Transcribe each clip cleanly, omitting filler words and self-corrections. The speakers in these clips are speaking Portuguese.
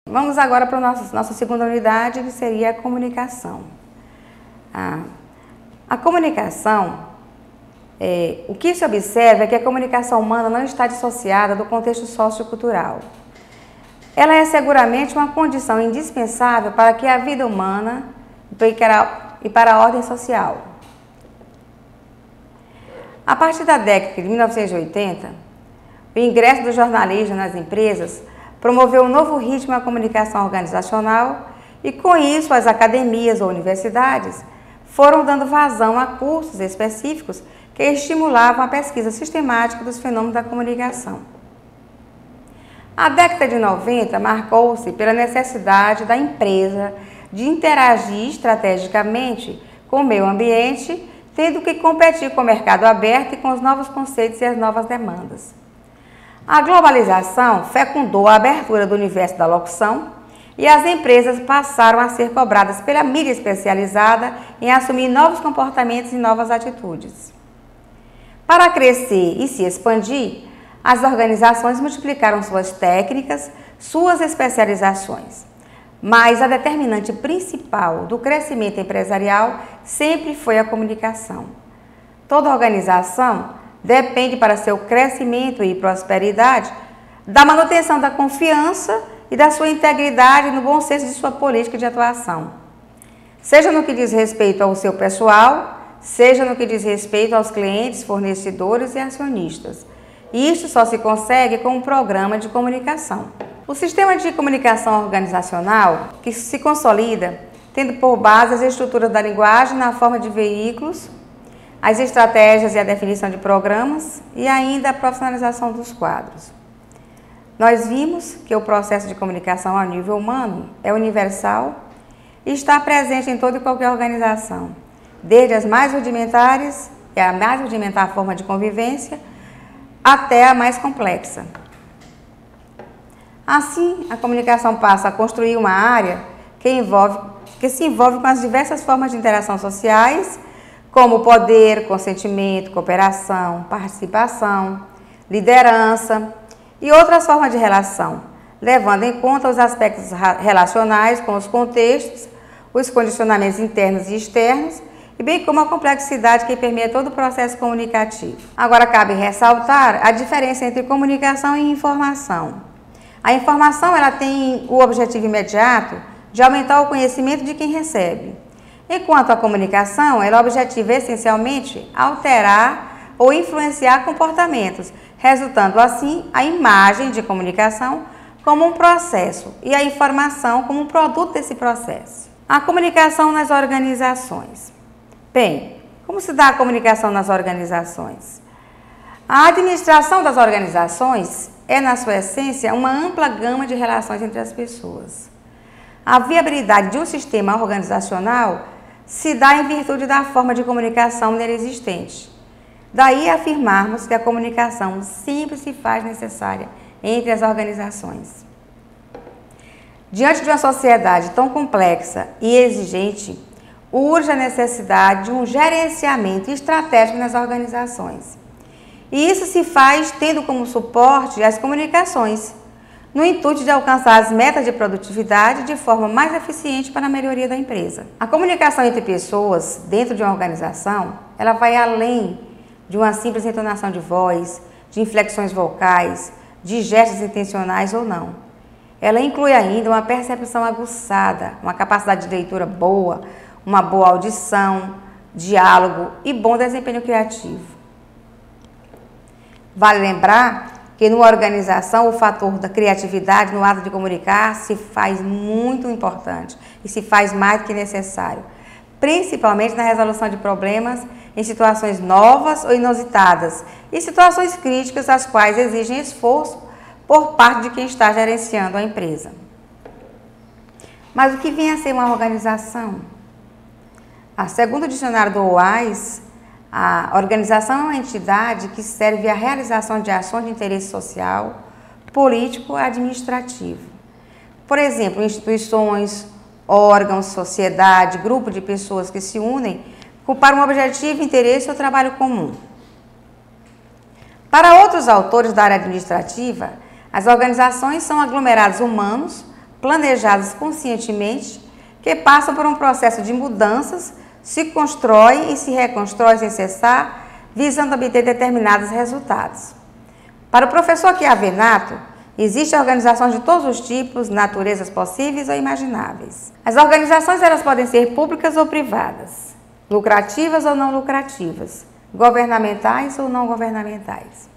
Vamos agora para a nossa segunda unidade, que seria a comunicação. A comunicação, o que se observa é que a comunicação humana não está dissociada do contexto sociocultural. Ela é seguramente uma condição indispensável para que a vida humana e para a ordem social. A partir da década de 1980, o ingresso do jornalismo nas empresas promoveu um novo ritmo à comunicação organizacional e, com isso, as academias ou universidades foram dando vazão a cursos específicos que estimulavam a pesquisa sistemática dos fenômenos da comunicação. A década de 90 marcou-se pela necessidade da empresa de interagir estrategicamente com o meio ambiente, tendo que competir com o mercado aberto e com os novos conceitos e as novas demandas. A globalização fecundou a abertura do universo da locução e as empresas passaram a ser cobradas pela mídia especializada em assumir novos comportamentos e novas atitudes. Para crescer e se expandir, as organizações multiplicaram suas técnicas, suas especializações. Mas a determinante principal do crescimento empresarial sempre foi a comunicação. Toda organização depende para seu crescimento e prosperidade da manutenção da confiança e da sua integridade no bom senso de sua política de atuação. Seja no que diz respeito ao seu pessoal, seja no que diz respeito aos clientes, fornecedores e acionistas. E isso só se consegue com um programa de comunicação. O sistema de comunicação organizacional, que se consolida, tendo por base as estruturas da linguagem na forma de veículos, as estratégias e a definição de programas e ainda a profissionalização dos quadros. Nós vimos que o processo de comunicação a nível humano é universal e está presente em toda e qualquer organização, desde as mais rudimentares e a mais rudimentar forma de convivência até a mais complexa. Assim, a comunicação passa a construir uma área que se envolve com as diversas formas de interação sociais, como poder, consentimento, cooperação, participação, liderança e outras formas de relação, levando em conta os aspectos relacionais com os contextos, os condicionamentos internos e externos, e bem como a complexidade que permeia todo o processo comunicativo. Agora, cabe ressaltar a diferença entre comunicação e informação. A informação ela tem o objetivo imediato de aumentar o conhecimento de quem recebe, enquanto a comunicação ela objetiva essencialmente alterar ou influenciar comportamentos, resultando assim a imagem de comunicação como um processo e a informação como um produto desse processo. A comunicação nas organizações. Bem, como se dá a comunicação nas organizações? A administração das organizações é, na sua essência, uma ampla gama de relações entre as pessoas. A viabilidade de um sistema organizacional se dá em virtude da forma de comunicação nele existente. Daí afirmarmos que a comunicação sempre se faz necessária entre as organizações. Diante de uma sociedade tão complexa e exigente, urge a necessidade de um gerenciamento estratégico nas organizações. E isso se faz tendo como suporte as comunicações, no intuito de alcançar as metas de produtividade de forma mais eficiente para a melhoria da empresa. A comunicação entre pessoas dentro de uma organização, ela vai além de uma simples entonação de voz, de inflexões vocais, de gestos intencionais ou não. Ela inclui ainda uma percepção aguçada, uma capacidade de leitura boa, uma boa audição, diálogo e bom desempenho criativo. Vale lembrar que numa organização o fator da criatividade no ato de comunicar se faz muito importante e se faz mais do que necessário, principalmente na resolução de problemas em situações novas ou inusitadas e situações críticas as quais exigem esforço por parte de quem está gerenciando a empresa. Mas o que vem a ser uma organização? Segundo o dicionário do OAS, a organização é uma entidade que serve à realização de ações de interesse social, político ou administrativo. Por exemplo, instituições, órgãos, sociedade, grupo de pessoas que se unem para um objetivo, interesse ou trabalho comum. Para outros autores da área administrativa, as organizações são aglomerados humanos planejadas conscientemente, que passam por um processo de mudanças, se constrói e se reconstrói sem cessar, visando obter determinados resultados. Para o professor Chiavenato, existem organizações de todos os tipos, naturezas possíveis ou imagináveis. As organizações elas podem ser públicas ou privadas, lucrativas ou não lucrativas, governamentais ou não governamentais.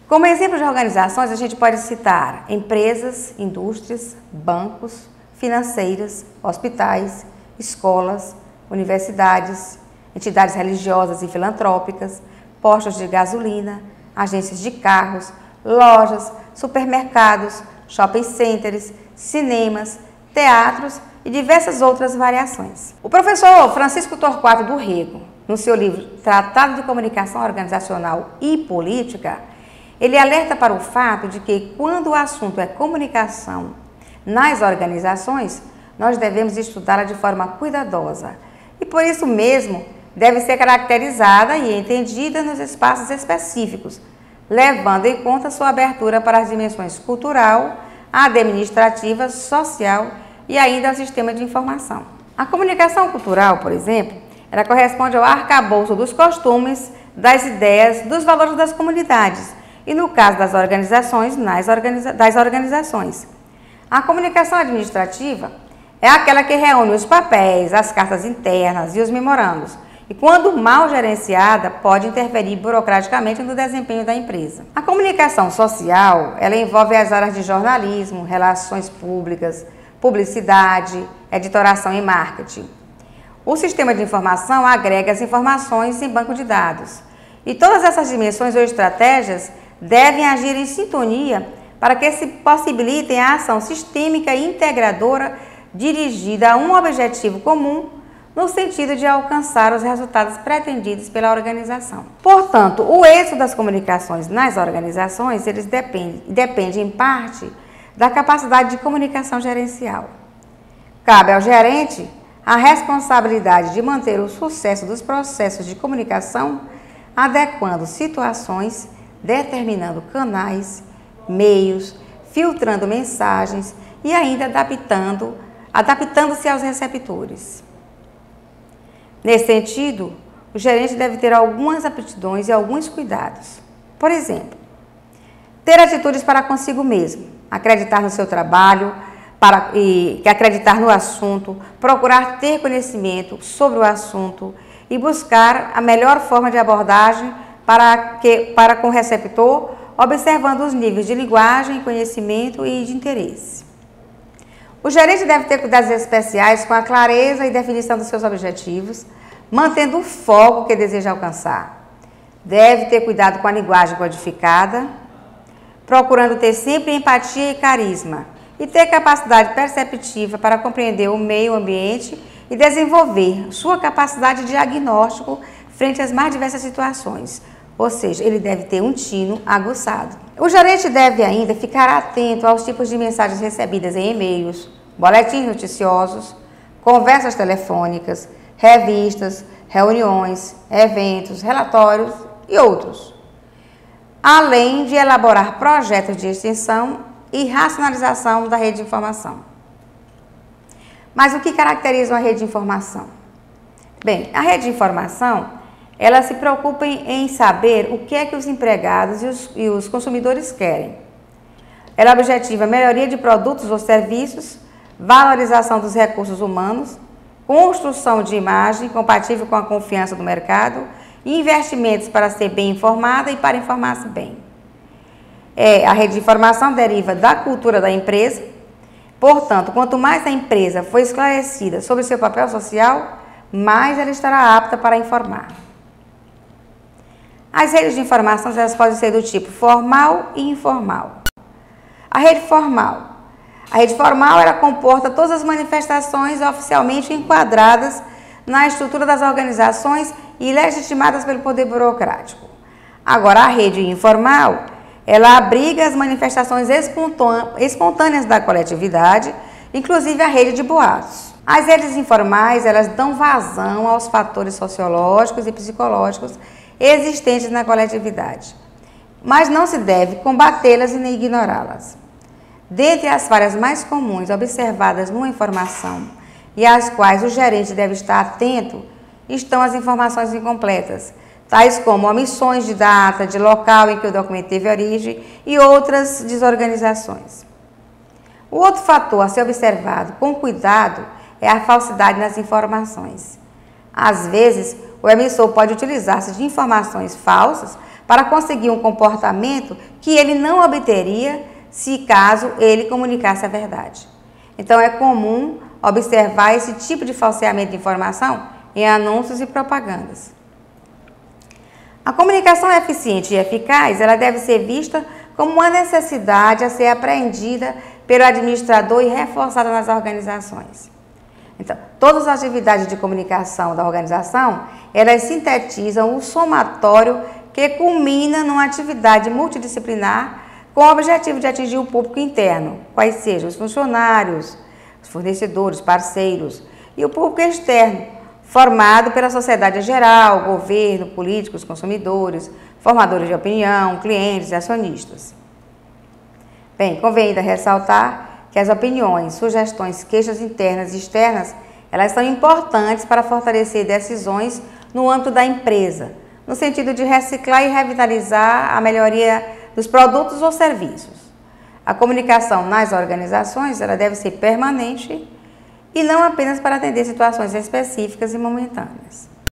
Como exemplo de organizações, a gente pode citar empresas, indústrias, bancos, financeiras, hospitais, escolas, universidades, entidades religiosas e filantrópicas, postos de gasolina, agências de carros, lojas, supermercados, shopping centers, cinemas, teatros e diversas outras variações. O professor Francisco Torquato do Rego, no seu livro Tratado de Comunicação Organizacional e Política, ele alerta para o fato de que, quando o assunto é comunicação nas organizações, nós devemos estudá-la de forma cuidadosa e, por isso mesmo, deve ser caracterizada e entendida nos espaços específicos, levando em conta sua abertura para as dimensões cultural, administrativa, social e ainda ao sistema de informação. A comunicação cultural, por exemplo, ela corresponde ao arcabouço dos costumes, das ideias, dos valores das comunidades e, no caso das organizações, das organizações. A comunicação administrativa é aquela que reúne os papéis, as cartas internas e os memorandos, e, quando mal gerenciada, pode interferir burocraticamente no desempenho da empresa. A comunicação social, ela envolve as áreas de jornalismo, relações públicas, publicidade, editoração e marketing. O sistema de informação agrega as informações em banco de dados, e todas essas dimensões ou estratégias devem agir em sintonia para que se possibilitem a ação sistêmica e integradora dirigida a um objetivo comum no sentido de alcançar os resultados pretendidos pela organização. Portanto, o êxito das comunicações nas organizações, eles depende em parte da capacidade de comunicação gerencial. Cabe ao gerente a responsabilidade de manter o sucesso dos processos de comunicação, adequando situações, determinando canais, meios, filtrando mensagens e ainda adaptando-se aos receptores. Nesse sentido, o gerente deve ter algumas aptidões e alguns cuidados. Por exemplo, ter atitudes para consigo mesmo, acreditar no seu trabalho, acreditar no assunto, procurar ter conhecimento sobre o assunto e buscar a melhor forma de abordagem para com o receptor, observando os níveis de linguagem, conhecimento e de interesse. O gerente deve ter cuidados especiais com a clareza e definição dos seus objetivos, mantendo o foco que deseja alcançar. Deve ter cuidado com a linguagem codificada, procurando ter sempre empatia e carisma, e ter capacidade perceptiva para compreender o meio ambiente e desenvolver sua capacidade de diagnóstico frente às mais diversas situações. Ou seja, ele deve ter um tino aguçado. O gerente deve ainda ficar atento aos tipos de mensagens recebidas em e-mails, boletins noticiosos, conversas telefônicas, revistas, reuniões, eventos, relatórios e outros, além de elaborar projetos de extensão e racionalização da rede de informação. Mas o que caracteriza uma rede de informação? Bem, a rede de informação, ela se preocupa em saber o que é que os empregados e os consumidores querem. Ela objetiva a melhoria de produtos ou serviços, valorização dos recursos humanos, construção de imagem compatível com a confiança do mercado e investimentos para ser bem informada e para informar-se bem. A rede de informação deriva da cultura da empresa, portanto, quanto mais a empresa for esclarecida sobre seu papel social, mais ela estará apta para informar. As redes de informação elas podem ser do tipo formal e informal. A rede formal. A rede formal ela comporta todas as manifestações oficialmente enquadradas na estrutura das organizações e legitimadas pelo poder burocrático. Agora, a rede informal, ela abriga as manifestações espontâneas da coletividade, inclusive a rede de boatos. As redes informais, elas dão vazão aos fatores sociológicos e psicológicos existentes na coletividade, mas não se deve combatê-las e nem ignorá-las. Dentre as falhas mais comuns observadas numa informação e às quais o gerente deve estar atento, estão as informações incompletas, tais como omissões de data, de local em que o documento teve origem e outras desorganizações. O outro fator a ser observado com cuidado é a falsidade nas informações. Às vezes, o emissor pode utilizar-se de informações falsas para conseguir um comportamento que ele não obteria se caso ele comunicasse a verdade. Então, é comum observar esse tipo de falseamento de informação em anúncios e propagandas. A comunicação eficiente e eficaz, ela deve ser vista como uma necessidade a ser apreendida pelo administrador e reforçada nas organizações. Então, todas as atividades de comunicação da organização, elas sintetizam o somatório que culmina numa atividade multidisciplinar com o objetivo de atingir o público interno, quais sejam os funcionários, os fornecedores, parceiros, e o público externo, formado pela sociedade em geral, governo, políticos, consumidores, formadores de opinião, clientes e acionistas. Bem, convém ainda ressaltar que as opiniões, sugestões, queixas internas e externas, elas são importantes para fortalecer decisões no âmbito da empresa, no sentido de reciclar e revitalizar a melhoria dos produtos ou serviços. A comunicação nas organizações, ela deve ser permanente e não apenas para atender situações específicas e momentâneas.